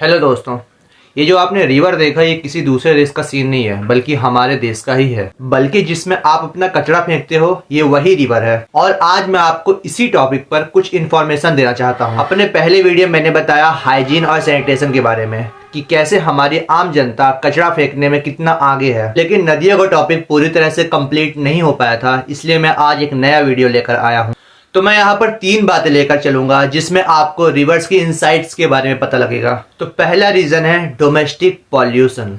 Hello दोस्तों, ये जो आपने रिवर देखा ये किसी दूसरे देश का सीन नहीं है बल्कि हमारे देश का ही है। बल्कि जिसमें आप अपना कचरा फेंकते हो ये वही रिवर है। और आज मैं आपको इसी टॉपिक पर कुछ इन्फॉर्मेशन देना चाहता हूँ। अपने पहले वीडियो मैंने बताया हाइजीन और सैनिटेशन के बारे में कि कैसे हमारी आम जनता कचरा फेंकने में कितना आगे है, लेकिन नदियों का टॉपिक पूरी तरह से कंप्लीट नहीं हो पाया था, इसलिए मैं आज एक नया वीडियो लेकर आया हूँ। तो मैं यहाँ पर 3 बातें लेकर चलूंगा जिसमें आपको रिवर्स की इनसाइट्स के बारे में पता लगेगा। तो पहला रीजन है डोमेस्टिक पॉल्यूशन।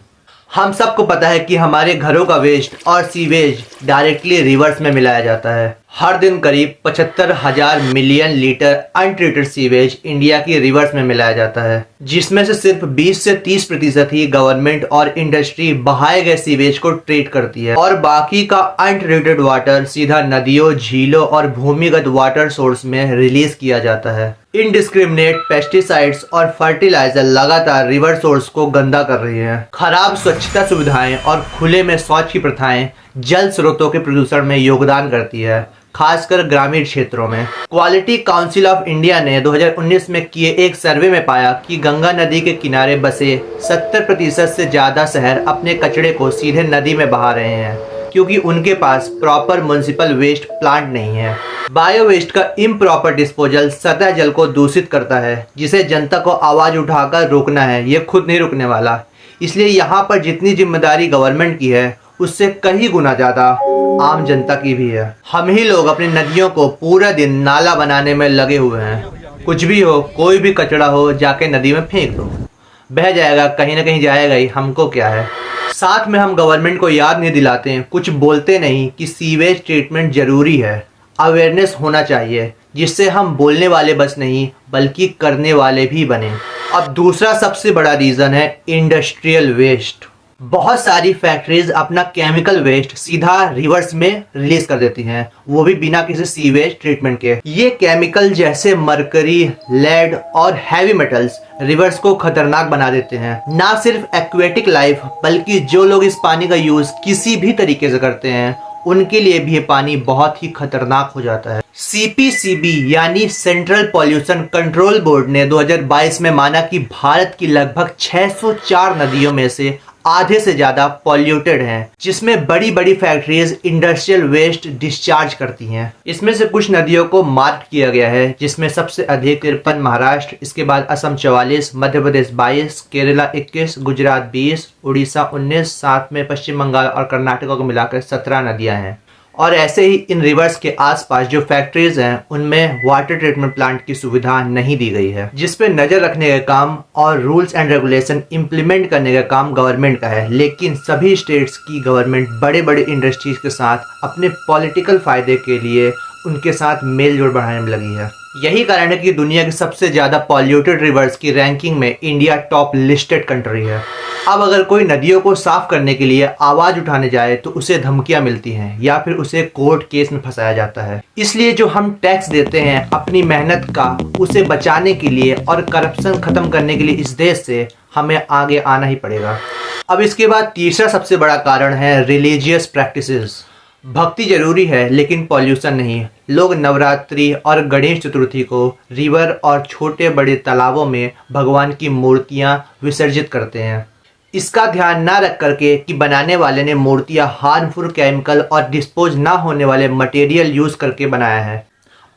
हम सबको पता है कि हमारे घरों का वेस्ट और सीवेज डायरेक्टली रिवर्स में मिलाया जाता है। हर दिन करीब 75,000 million litre untreated sewage India की रिवर्स में मिलाया जाता है, जिसमें से सिर्फ 20 से 30% ही गवर्नमेंट और इंडस्ट्री बहाए गए सीवेज को ट्रीट करती है और बाकी का अनट्रीटेड वाटर सीधा नदियों, झीलों और भूमिगत वाटर सोर्स में रिलीज किया जाता है। इनडिस्क्रिमिनेट पेस्टिसाइड्स और फर्टिलाइजर लगातार रिवर सोर्स को गंदा कर रही है। खराब स्वच्छता सुविधाएं और खुले में शौच की प्रथाएं जल स्रोतों के प्रदूषण में योगदान करती है, खासकर ग्रामीण क्षेत्रों में। क्वालिटी काउंसिल ऑफ इंडिया ने 2019 में किए एक सर्वे में पाया कि गंगा नदी के किनारे बसे 70% से ज्यादा शहर अपने कचरे को सीधे नदी में बहा रहे हैं क्योंकि उनके पास प्रॉपर म्युनिसिपल वेस्ट प्लांट नहीं है। बायो वेस्ट का इम्प्रॉपर डिस्पोजल सतह जल को दूषित करता है, जिसे जनता को आवाज उठाकर रोकना है। ये खुद नहीं रुकने वाला, इसलिए यहाँ पर जितनी जिम्मेदारी गवर्नमेंट की है उससे कहीं गुना ज्यादा आम जनता की भी है। हम ही लोग अपनी नदियों को पूरा दिन नाला बनाने में लगे हुए हैं। कुछ भी हो, कोई भी कचरा हो, जाके नदी में फेंक दो, बह जाएगा, कहीं ना कहीं जाएगा ही, हमको क्या है। साथ में हम गवर्नमेंट को याद नहीं दिलाते हैं, कुछ बोलते नहीं कि सीवेज ट्रीटमेंट जरूरी है। अवेयरनेस होना चाहिए जिससे हम बोलने वाले बस नहीं बल्कि करने वाले भी बने। अब दूसरा सबसे बड़ा रीजन है इंडस्ट्रियल वेस्ट। बहुत सारी फैक्ट्रीज अपना केमिकल वेस्ट सीधा रिवर्स में रिलीज कर देती हैं, वो भी बिना किसी सीवेज ट्रीटमेंट के। ये केमिकल जैसे मरकरी, लेड और हैवी मेटल्स रिवर्स को खतरनाक बना देते हैं। ना सिर्फ एक्वेटिक लाइफ बल्कि जो लोग इस पानी का यूज किसी भी तरीके से करते हैं उनके लिए भी ये पानी बहुत ही खतरनाक हो जाता है। CPCB यानी सेंट्रल पॉल्यूशन कंट्रोल बोर्ड ने 2022 में माना कि भारत की लगभग 604 नदियों में से आधे से ज्यादा पॉल्यूटेड हैं, जिसमें बड़ी बड़ी फैक्ट्रीज इंडस्ट्रियल वेस्ट डिस्चार्ज करती हैं। इसमें से कुछ नदियों को मार्क किया गया है, जिसमें सबसे अधिक 53 महाराष्ट्र, इसके बाद असम 44, मध्य प्रदेश 22, केरला 21, गुजरात 20, उड़ीसा 19, साथ में पश्चिम बंगाल और कर्नाटक को मिलाकर 17 नदियां हैं। और ऐसे ही इन रिवर्स के आसपास जो फैक्ट्रीज हैं उनमें वाटर ट्रीटमेंट प्लांट की सुविधा नहीं दी गई है, जिस पे नजर रखने का काम और रूल्स एंड रेगुलेशन इंप्लीमेंट करने का काम गवर्नमेंट का है। लेकिन सभी स्टेट्स की गवर्नमेंट बड़े बड़े इंडस्ट्रीज के साथ अपने पॉलिटिकल फायदे के लिए उनके साथ मेल जोल बढ़ाने में लगी है। यही कारण है कि दुनिया की सबसे ज्यादा पॉल्यूटेड रिवर्स की रैंकिंग में इंडिया टॉप लिस्टेड कंट्री है। अब अगर कोई नदियों को साफ करने के लिए आवाज उठाने जाए तो उसे धमकियां मिलती हैं या फिर उसे कोर्ट केस में फंसाया जाता है। इसलिए जो हम टैक्स देते हैं अपनी मेहनत का, उसे बचाने के लिए और करप्शन खत्म करने के लिए इस देश से हमें आगे आना ही पड़ेगा। अब इसके बाद तीसरा सबसे बड़ा कारण है रिलीजियस प्रैक्टिसेस। भक्ति जरूरी है लेकिन पॉल्यूशन नहीं। लोग नवरात्रि और गणेश चतुर्थी को रिवर और छोटे बड़े तालाबों में भगवान की मूर्तियां विसर्जित करते हैं। इसका ध्यान ना रख करके कि बनाने वाले ने मूर्तियां हार्मफुल केमिकल और डिस्पोज ना होने वाले मटेरियल यूज करके बनाया है,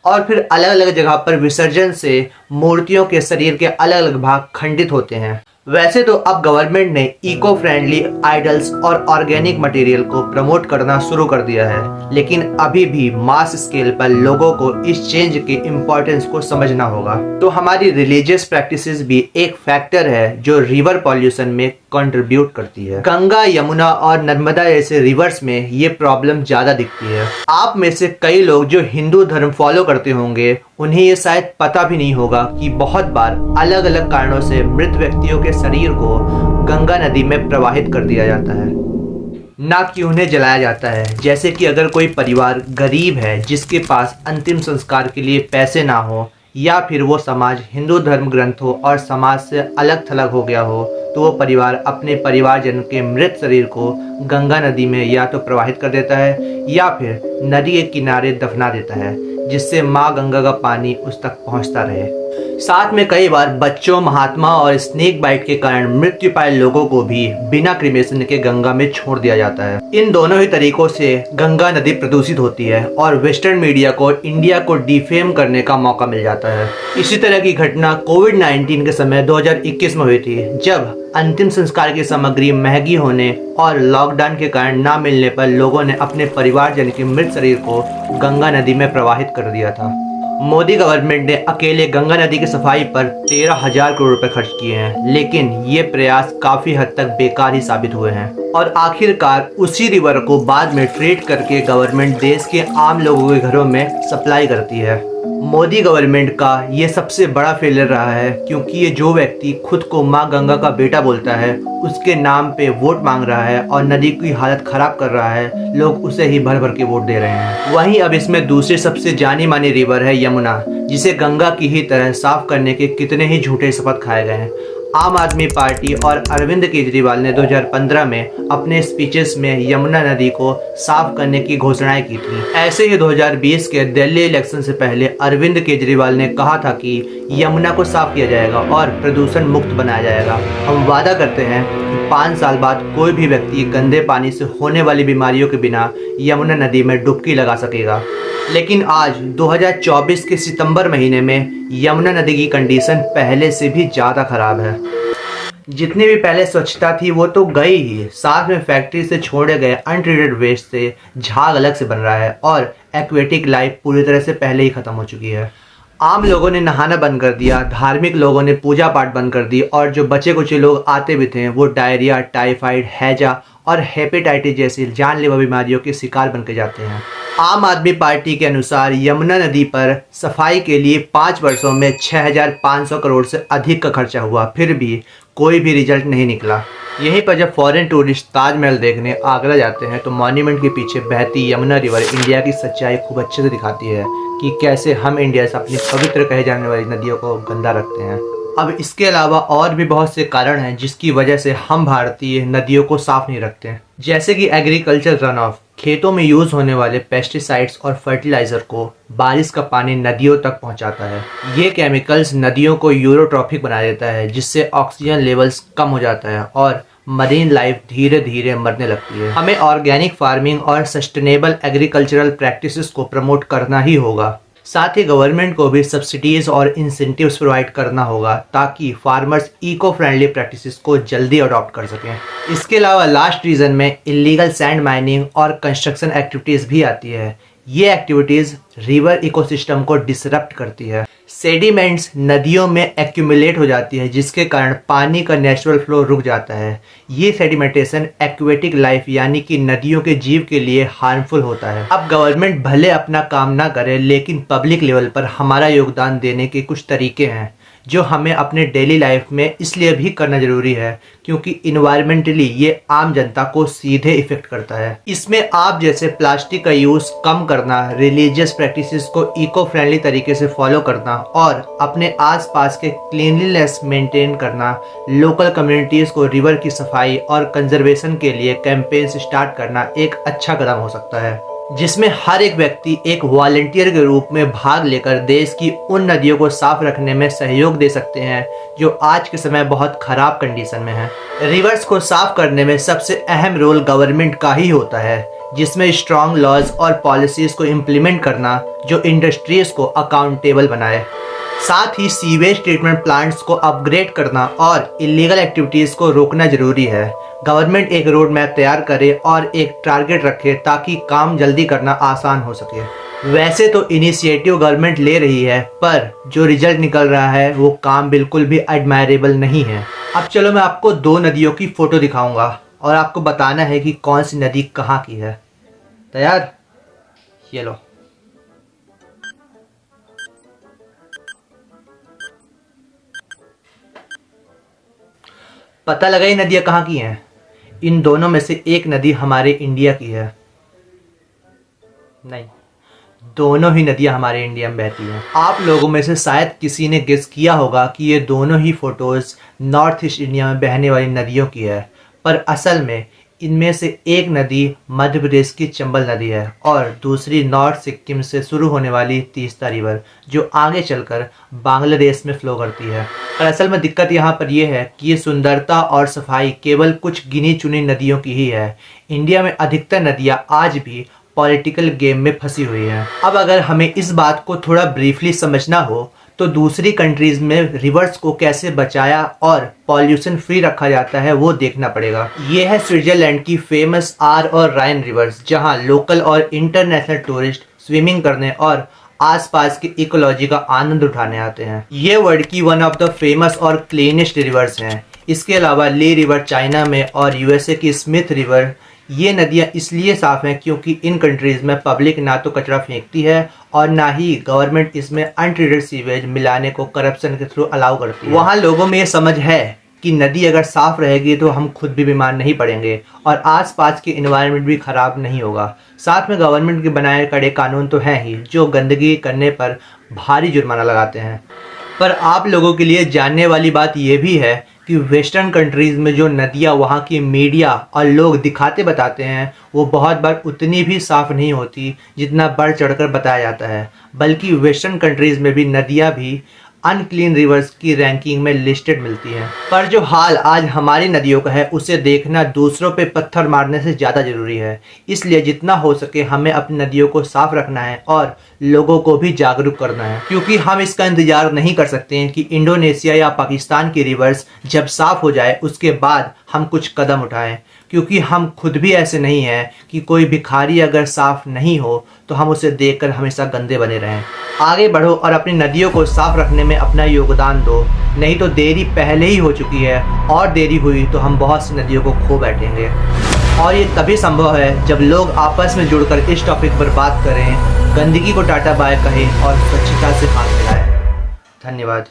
और फिर अलग अलग जगह पर विसर्जन से मूर्तियों के शरीर के अलग अलग भाग खंडित होते हैं। वैसे तो अब गवर्नमेंट ने इको फ्रेंडली आइडल्स और ऑर्गेनिक मटेरियल को प्रमोट करना शुरू कर दिया है, लेकिन अभी भी मास स्केल पर लोगों को इस चेंज के इम्पोर्टेंस को समझना होगा। तो हमारी रिलीजियस प्रैक्टिसेस भी एक फैक्टर है जो रिवर पॉल्यूशन में कंट्रीब्यूट करती है। गंगा, यमुना और नर्मदा जैसे रिवर्स में ये प्रॉब्लम ज्यादा दिखती है। आप में से कई लोग जो हिंदू धर्म फॉलो करते होंगे उन्हें ये शायद पता भी नहीं होगा कि बहुत बार अलग अलग कारणों से मृत व्यक्तियों के शरीर को गंगा नदी में प्रवाहित कर दिया जाता है, ना कि उन्हें जलाया जाता है। जैसे कि अगर कोई परिवार गरीब है जिसके पास अंतिम संस्कार के लिए पैसे ना हो, या फिर वो समाज हिंदू धर्म ग्रंथों और समाज से अलग थलग हो गया हो, तो वो परिवार अपने परिवारजन के मृत शरीर को गंगा नदी में या तो प्रवाहित कर देता है या फिर नदी के किनारे दफना देता है, जिससे माँ गंगा का पानी उस तक पहुँचता रहे। साथ में कई बार बच्चों, महात्मा और स्नेक बाइट के कारण मृत्यु पाए लोगों को भी बिना क्रीमेशन के गंगा में छोड़ दिया जाता है। इन दोनों ही तरीकों से गंगा नदी प्रदूषित होती है और वेस्टर्न मीडिया को इंडिया को डिफेम करने का मौका मिल जाता है। इसी तरह की घटना कोविड-19 के समय 2021 में हुई थी, जब अंतिम संस्कार की सामग्री महंगी होने और लॉकडाउन के कारण न मिलने पर लोगों ने अपने परिवारजन के मृत शरीर को गंगा नदी में प्रवाहित कर दिया था। मोदी गवर्नमेंट ने अकेले गंगा नदी की सफाई पर 13,000 करोड़ रुपए खर्च किए हैं, लेकिन ये प्रयास काफी हद तक बेकार ही साबित हुए हैं और आखिरकार उसी रिवर को बाद में ट्रीट करके गवर्नमेंट देश के आम लोगों के घरों में सप्लाई करती है। मोदी गवर्नमेंट का ये सबसे बड़ा फेलियर रहा है, क्योंकि ये जो व्यक्ति खुद को माँ गंगा का बेटा बोलता है उसके नाम पे वोट मांग रहा है और नदी की हालत खराब कर रहा है, लोग उसे ही भर भर के वोट दे रहे हैं। वहीं अब इसमें दूसरी सबसे जानी मानी रिवर है यमुना, जिसे गंगा की ही तरह साफ करने के कितने ही झूठे शपथ खाए गए हैं। आम आदमी पार्टी और अरविंद केजरीवाल ने 2015 में अपने स्पीचेस में यमुना नदी को साफ करने की घोषणाएं की थी। ऐसे ही 2020 के दिल्ली इलेक्शन से पहले अरविंद केजरीवाल ने कहा था कि यमुना को साफ किया जाएगा और प्रदूषण मुक्त बनाया जाएगा। हम वादा करते हैं कि 5 साल बाद कोई भी व्यक्ति गंदे पानी से होने वाली बीमारियों के बिना यमुना नदी में डुबकी लगा सकेगा। लेकिन आज 2024 के सितंबर महीने में यमुना नदी की कंडीशन पहले से भी ज़्यादा खराब है। जितनी भी पहले स्वच्छता थी वो तो गई ही, साथ में फैक्ट्री से छोड़े गए अनट्रीटेड वेस्ट से झाग अलग से बन रहा है और एक्वेटिक लाइफ पूरी तरह से पहले ही ख़त्म हो चुकी है। आम लोगों ने नहाना बंद कर दिया, धार्मिक लोगों ने पूजा पाठ बंद कर दी और जो बचे कुचे लोग आते भी थे वो डायरिया, टाइफाइड, हैजा और हेपेटाइटिस जैसी जानलेवा बीमारियों के शिकार बन के जाते हैं। आम आदमी पार्टी के अनुसार यमुना नदी पर सफाई के लिए 5 वर्षों में 6,500 करोड़ से अधिक का खर्चा हुआ, फिर भी कोई भी रिजल्ट नहीं निकला। यहीं पर जब फॉरेन टूरिस्ट ताजमहल देखने आगरा जाते हैं तो मॉन्यूमेंट के पीछे बहती यमुना रिवर इंडिया की सच्चाई खूब अच्छे से दिखाती है कि कैसे हम इंडिया से अपनी पवित्र कहे जाने वाली नदियों को गंदा रखते हैं। अब इसके अलावा और भी बहुत से कारण हैं जिसकी वजह से हम भारतीय नदियों को साफ नहीं रखते हैं, जैसे कि एग्रीकल्चर रन ऑफ, खेतों में यूज होने वाले पेस्टिसाइड्स और फर्टिलाइजर को बारिश का पानी नदियों तक पहुंचाता है। ये केमिकल्स नदियों को यूरोट्रॉफिक बना देता है, जिससे ऑक्सीजन लेवल्स कम हो जाता है और मरीन लाइफ धीरे धीरे मरने लगती है। हमें ऑर्गेनिक फार्मिंग और सस्टेनेबल एग्रीकल्चरल प्रैक्टिसेस को प्रमोट करना ही होगा। साथ ही गवर्नमेंट को भी सब्सिडीज और इंसेंटिव्स प्रोवाइड करना होगा ताकि फार्मर्स इको फ्रेंडली प्रैक्टिसेस को जल्दी अडॉप्ट कर सकें। इसके अलावा लास्ट रीजन में इलीगल सैंड माइनिंग और कंस्ट्रक्शन एक्टिविटीज़ भी आती है। ये एक्टिविटीज़ रिवर इकोसिस्टम को डिसरप्ट करती है। सेडिमेंट्स नदियों में एक्यूमुलेट हो जाती है, जिसके कारण पानी का नेचुरल फ्लो रुक जाता है। ये सेडिमेंटेशन एक्वेटिक लाइफ यानी कि नदियों के जीव के लिए हार्मफुल होता है। अब गवर्नमेंट भले अपना काम ना करे, लेकिन पब्लिक लेवल पर हमारा योगदान देने के कुछ तरीके हैं जो हमें अपने डेली लाइफ में इसलिए भी करना जरूरी है क्योंकि इन्वायरमेंटली ये आम जनता को सीधे इफेक्ट करता है। इसमें आप जैसे प्लास्टिक का यूज कम करना, रिलीजियस प्रैक्टिसेस को इको फ्रेंडली तरीके से फॉलो करना और अपने आसपास के क्लीनलीनेस मेंटेन करना, लोकल कम्युनिटीज को रिवर की सफाई और कंजर्वेशन के लिए कैंपेन्स स्टार्ट करना एक अच्छा कदम हो सकता है, जिसमें हर एक व्यक्ति एक वॉलंटियर के रूप में भाग लेकर देश की उन नदियों को साफ रखने में सहयोग दे सकते हैं जो आज के समय बहुत खराब कंडीशन में है। रिवर्स को साफ करने में सबसे अहम रोल गवर्नमेंट का ही होता है, जिसमें स्ट्रॉन्ग लॉज और पॉलिसीज को इम्प्लीमेंट करना जो इंडस्ट्रीज को अकाउंटेबल बनाए। साथ ही सीवेज ट्रीटमेंट प्लांट्स को अपग्रेड करना और इलीगल एक्टिविटीज़ को रोकना जरूरी है। गवर्नमेंट एक रोड मैप तैयार करे और एक टारगेट रखे ताकि काम जल्दी करना आसान हो सके। वैसे तो इनिशिएटिव गवर्नमेंट ले रही है, पर जो रिजल्ट निकल रहा है वो काम बिल्कुल भी एडमायरेबल नहीं है। अब चलो मैं आपको 2 नदियों की फ़ोटो दिखाऊंगा और आपको बताना है कि कौन सी नदी कहाँ की है। तैयार? ये लो। पता लगा ये नदियाँ कहाँ की हैं? इन दोनों में से एक नदी हमारे इंडिया की है। नहीं, दोनों ही नदियाँ हमारे इंडिया में बहती हैं। आप लोगों में से शायद किसी ने गेस किया होगा कि ये दोनों ही फोटोज़ नॉर्थ ईस्ट इंडिया में बहने वाली नदियों की है, पर असल में इनमें से एक नदी मध्य प्रदेश की चंबल नदी है और दूसरी नॉर्थ सिक्किम से शुरू होने वाली तीस्ता रिवर, जो आगे चलकर बांग्लादेश में फ्लो करती है। पर असल में दिक्कत यहाँ पर यह है कि ये सुंदरता और सफाई केवल कुछ गिनी चुनी नदियों की ही है। इंडिया में अधिकतर नदियाँ आज भी पॉलिटिकल गेम में फंसी हुई है। अब अगर हमें इस बात को थोड़ा ब्रीफली समझना हो तो दूसरी कंट्रीज में रिवर्स को कैसे बचाया और पॉल्यूशन फ्री रखा जाता है वो देखना पड़ेगा। ये है स्विट्जरलैंड की फेमस आर और राइन रिवर्स, जहां लोकल और इंटरनेशनल टूरिस्ट स्विमिंग करने और आसपास की इकोलॉजी का आनंद उठाने आते हैं। ये वर्ल्ड की वन ऑफ द फेमस और क्लीनेस्ट रिवर्स हैं। इसके अलावा ली रिवर चाइना में और यूएसए की स्मिथ रिवर, ये नदियाँ इसलिए साफ हैं क्योंकि इन कंट्रीज़ में पब्लिक ना तो कचरा फेंकती है और ना ही गवर्नमेंट इसमें अनट्रीटेड सीवेज मिलाने को करप्शन के थ्रू अलाउ करती है। वहाँ लोगों में ये समझ है कि नदी अगर साफ रहेगी तो हम खुद भी बीमार नहीं पड़ेंगे और आसपास की एनवायरनमेंट भी खराब नहीं होगा। साथ में गवर्नमेंट के बनाए कड़े कानून तो हैं ही, जो गंदगी करने पर भारी जुर्माना लगाते हैं। पर आप लोगों के लिए जानने वाली बात यह भी है कि वेस्टर्न कंट्रीज़ में जो नदियाँ वहाँ की मीडिया और लोग दिखाते बताते हैं वो बहुत बार उतनी भी साफ़ नहीं होती जितना बढ़ चढ़कर बताया जाता है। बल्कि वेस्टर्न कंट्रीज़ में भी नदियाँ भी अनक्लीन रिवर्स की रैंकिंग में लिस्टेड मिलती हैं। पर जो हाल आज हमारी नदियों का है उसे देखना दूसरों पे पत्थर मारने से ज़्यादा ज़रूरी है। इसलिए जितना हो सके हमें अपनी नदियों को साफ रखना है और लोगों को भी जागरूक करना है, क्योंकि हम इसका इंतज़ार नहीं कर सकते हैं कि इंडोनेशिया या पाकिस्तान की रिवर्स जब साफ़ हो जाए उसके बाद हम कुछ कदम उठाएं, क्योंकि हम खुद भी ऐसे नहीं हैं कि कोई भिखारी अगर साफ़ नहीं हो तो हम उसे देखकर हमेशा गंदे बने रहें। आगे बढ़ो और अपनी नदियों को साफ रखने में अपना योगदान दो, नहीं तो देरी पहले ही हो चुकी है और देरी हुई तो हम बहुत सी नदियों को खो बैठेंगे। और ये तभी संभव है जब लोग आपस में जुड़कर इस टॉपिक पर बात करें, गंदगी को टाटा बाय कहें और स्वच्छता से हाथ मिलाएं। धन्यवाद।